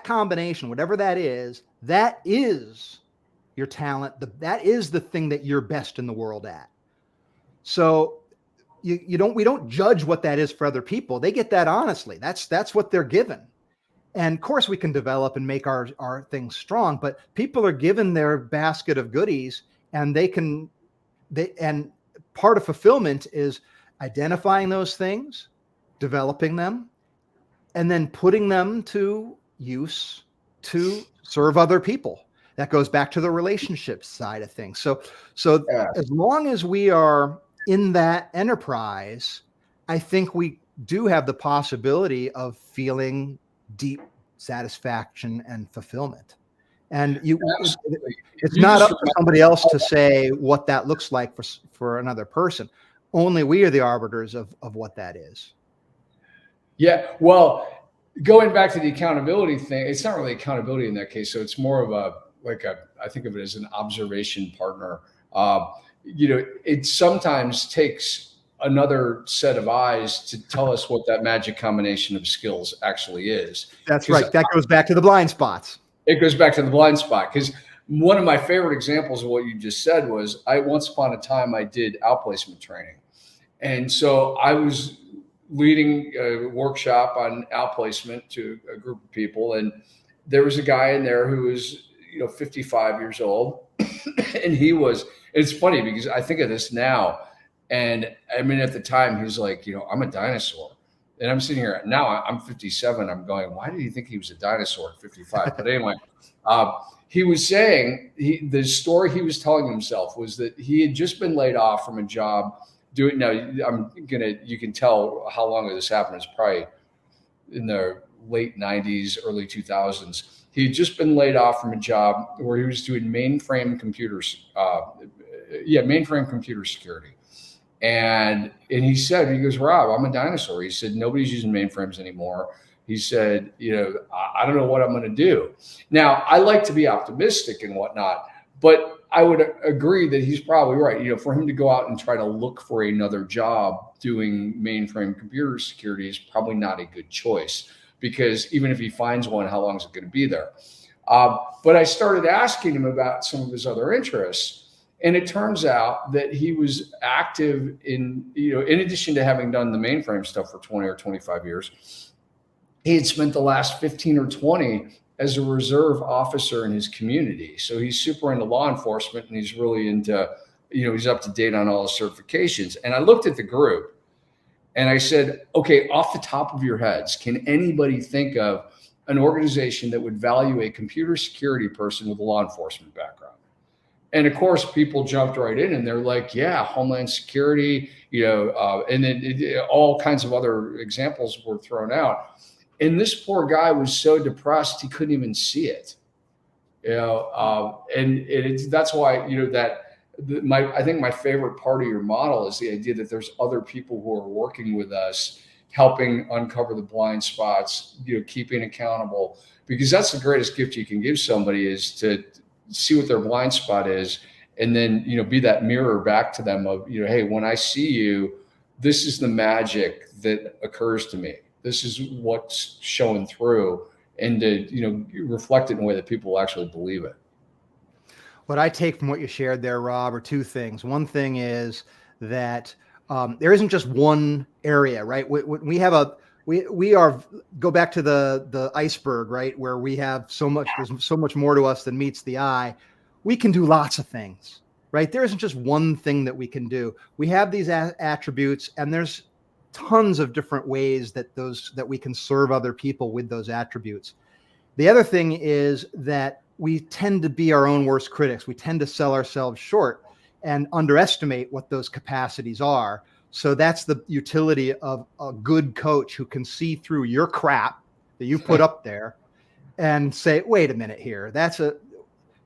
combination, whatever that is your talent. That is the thing that you're best in the world at. So we don't judge what that is for other people. They get that honestly. That's what they're given. And of course we can develop and make our things strong, but people are given their basket of goodies, and and part of fulfillment is identifying those things, developing them, and then putting them to use to serve other people. That goes back to the relationship side of things. So Yeah. as long as we are in that enterprise, I think we do have the possibility of feeling deep satisfaction and fulfillment. And Absolutely. it's You not just up to somebody else to say what that looks like for another person. Only we are the arbiters of what that is. Yeah. Well, going back to the accountability thing, it's not really accountability in that case. So it's more of I think of it as an observation partner. It sometimes takes another set of eyes to tell us what that magic combination of skills actually is. That's right. That goes back to the blind spots. It goes back to the blind spot, because one of my favorite examples of what you just said was once upon a time I did outplacement training. And so I was leading a workshop on outplacement to a group of people. And there was a guy in there who was, 55 years old. And it's funny because I think of this now. And I mean, at the time, he was like, I'm a dinosaur. And I'm sitting here now, I'm 57. I'm going, why did he think he was a dinosaur at 55? But anyway, he was saying the story he was telling himself was that he had just been laid off from a job doing. Now, you can tell how long this happened. It's probably in the late 90s, early 2000s. He had just been laid off from a job where he was doing mainframe computer security. And he said, he goes, Rob, I'm a dinosaur. He said, nobody's using mainframes anymore. He said, I don't know what I'm going to do. Now, I like to be optimistic and whatnot, but I would agree that he's probably right. For him to go out and try to look for another job doing mainframe computer security is probably not a good choice, because even if he finds one, how long is it going to be there? But I started asking him about some of his other interests. And it turns out that he was active in addition to having done the mainframe stuff for 20 or 25 years, he had spent the last 15 or 20 as a reserve officer in his community. So he's super into law enforcement, and he's really into, he's up to date on all the certifications. And I looked at the group and I said, okay, off the top of your heads, can anybody think of an organization that would value a computer security person with a law enforcement background? And of course, people jumped right in and they're like, yeah, Homeland Security, and then all kinds of other examples were thrown out. And this poor guy was so depressed, he couldn't even see it. That's why, I think my favorite part of your model is the idea that there's other people who are working with us, helping uncover the blind spots, keeping accountable, because that's the greatest gift you can give somebody, is to see what their blind spot is, and then be that mirror back to them of hey, when I see you, this is the magic that occurs to me, this is what's showing through, and to reflect it in a way that people will actually believe it. What I take from what you shared there, Rob, are two things. One thing is that there isn't just one area, right? We have go back to the iceberg, right? Where we have there's so much more to us than meets the eye. We can do lots of things, right? There isn't just one thing that we can do. We have these attributes, and there's tons of different ways that we can serve other people with those attributes. The other thing is that we tend to be our own worst critics. We tend to sell ourselves short and underestimate what those capacities are. So that's the utility of a good coach who can see through your crap that you put up there and say, wait a minute here.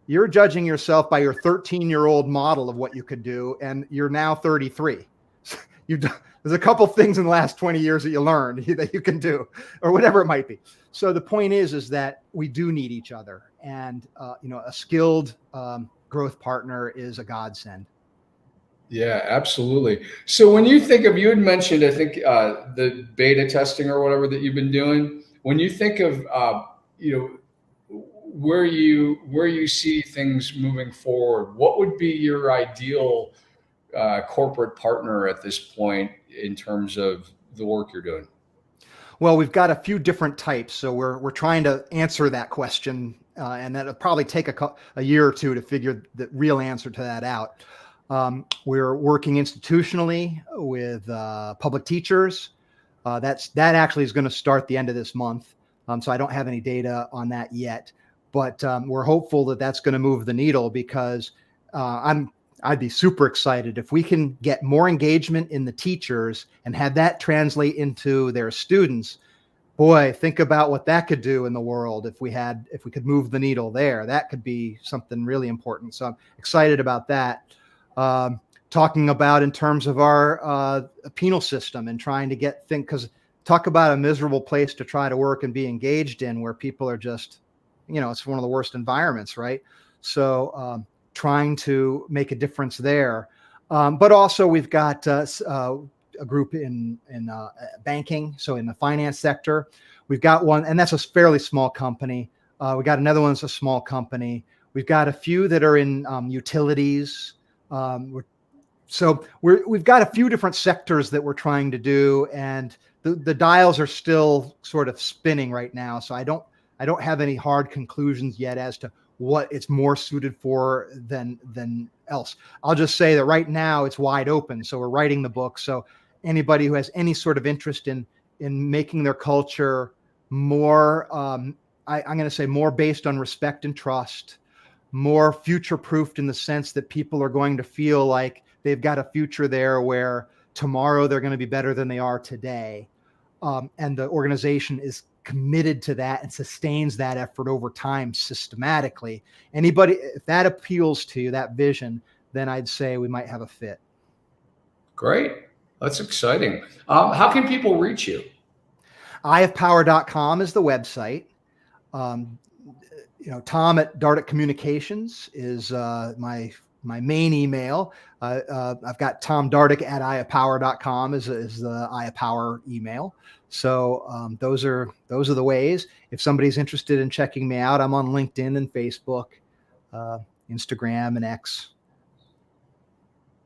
You're judging yourself by your 13-year-old model of what you could do, and you're now 33. There's a couple things in the last 20 years that you learned that you can do, or whatever it might be. So the point is that we do need each other, and a skilled growth partner is a godsend. Yeah, absolutely. So when you think of, you had mentioned, I think the beta testing or whatever that you've been doing, when you think of, where you see things moving forward, what would be your ideal corporate partner at this point in terms of the work you're doing? Well, we've got a few different types, so we're trying to answer that question, and that'll probably take a year or two to figure the real answer to that out. We're working institutionally with public teachers, That actually is going to start the end of this month. So I don't have any data on that yet, but we're hopeful that that's going to move the needle, because I'd be super excited if we can get more engagement in the teachers and have that translate into their students. Boy, think about what that could do in the world if we could move the needle there. That could be something really important. So I'm excited about that. Talking about in terms of our penal system and trying to get things, because talk about a miserable place to try to work and be engaged in, where people are just, it's one of the worst environments, right? So trying to make a difference there. But also we've got a group in banking, so in the finance sector. We've got one, and that's a fairly small company. We got another one that's a small company. We've got a few that are in utilities. So we've got a few different sectors that we're trying to do, and the dials are still sort of spinning right now. So I don't have any hard conclusions yet as to what it's more suited for than else. I'll just say that right now it's wide open. So we're writing the book. So anybody who has any sort of interest in making their culture more, I'm going to say more based on respect and trust, more future-proofed in the sense that people are going to feel like they've got a future there where tomorrow they're going to be better than they are today. And the organization is committed to that and sustains that effort over time systematically. Anybody, if that appeals to you, that vision, then I'd say we might have a fit. Great. That's exciting. How can people reach you? iofpower.com is the website. Tom at Dardick Communications is my main email. I've got Tom Dardick at iofpower.com is the iofpower email. So those are the ways. If somebody's interested in checking me out, I'm on LinkedIn and Facebook, Instagram and X.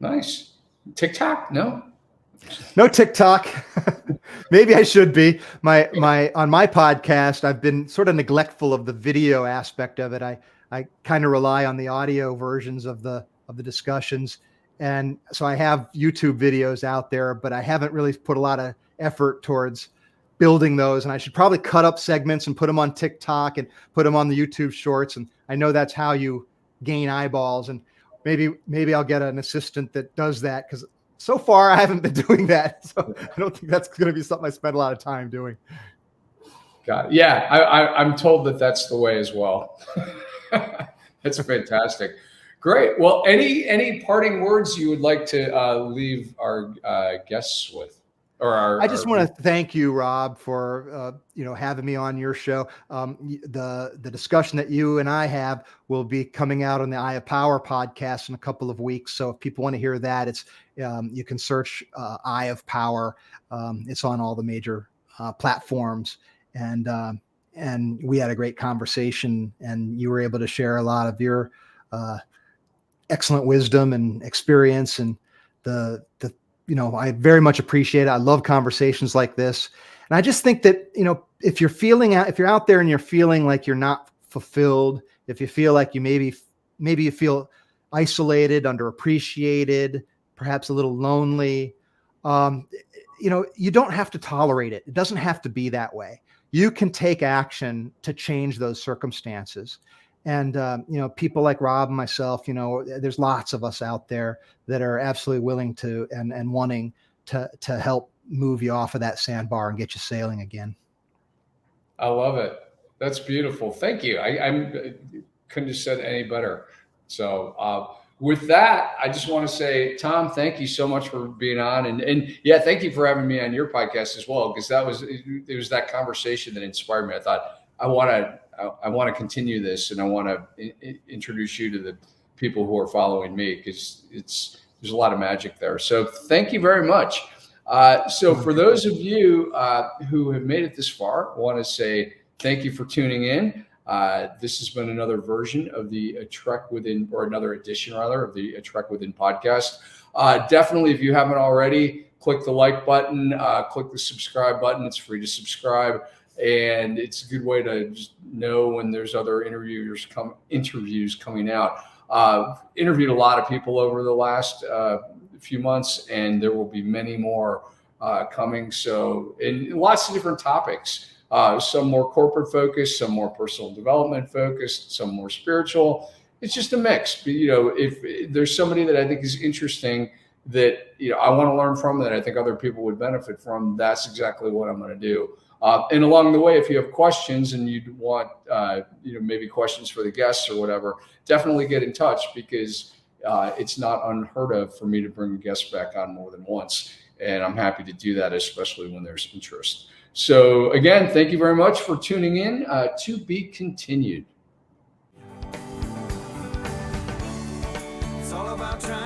Nice. TikTok? No TikTok. Maybe I should be. On my podcast, I've been sort of neglectful of the video aspect of it. I kind of rely on the audio versions of the discussions. And so I have YouTube videos out there, but I haven't really put a lot of effort towards building those. And I should probably cut up segments and put them on TikTok and put them on the YouTube shorts. And I know that's how you gain eyeballs. And maybe I'll get an assistant that does that, because so far I haven't been doing that. So I don't think that's going to be something I spend a lot of time doing. Got it. Yeah, I'm told that that's the way as well. That's fantastic. Great. Well, any parting words you would like to leave our guests with? I just want to thank you, Rob, for having me on your show. The discussion that you and I have will be coming out on the Eye of Power podcast in a couple of weeks. So if people want to hear that, it's you can search Eye of Power. It's on all the major platforms, and we had a great conversation, and you were able to share a lot of your excellent wisdom and experience, and I very much appreciate it. I love conversations like this. And I just think that, if you're out there and you're feeling like you're not fulfilled, if you feel like maybe you feel isolated, underappreciated, perhaps a little lonely, you don't have to tolerate it. It doesn't have to be that way. You can take action to change those circumstances. And, people like Rob and myself, there's lots of us out there that are absolutely willing to and wanting to help move you off of that sandbar and get you sailing again. I love it. That's beautiful. Thank you. I couldn't have said any better. So with that, I just want to say, Tom, thank you so much for being on. And yeah, thank you for having me on your podcast as well, because it was that conversation that inspired me. I thought, I want to continue this, and I want to introduce you to the people who are following me, because there's a lot of magic there. So thank you very much. So for those of you who have made it this far, I want to say thank you for tuning in. This has been another version of the Trek Within, or another edition rather, of the Trek Within podcast. Definitely, if you haven't already, click the like button, click the subscribe button. It's free to subscribe. And it's a good way to just know when there's other interviews coming out. Interviewed a lot of people over the last few months, and there will be many more coming. So, and lots of different topics. Some more corporate focused, some more personal development focused, some more spiritual. It's just a mix. But, if there's somebody that I think is interesting that I want to learn from, that I think other people would benefit from, that's exactly what I'm going to do. And along the way, if you have questions and you'd want maybe questions for the guests or whatever, definitely get in touch, because it's not unheard of for me to bring guests back on more than once. And I'm happy to do that, especially when there's interest. So again, thank you very much for tuning in. To be continued. It's all about trying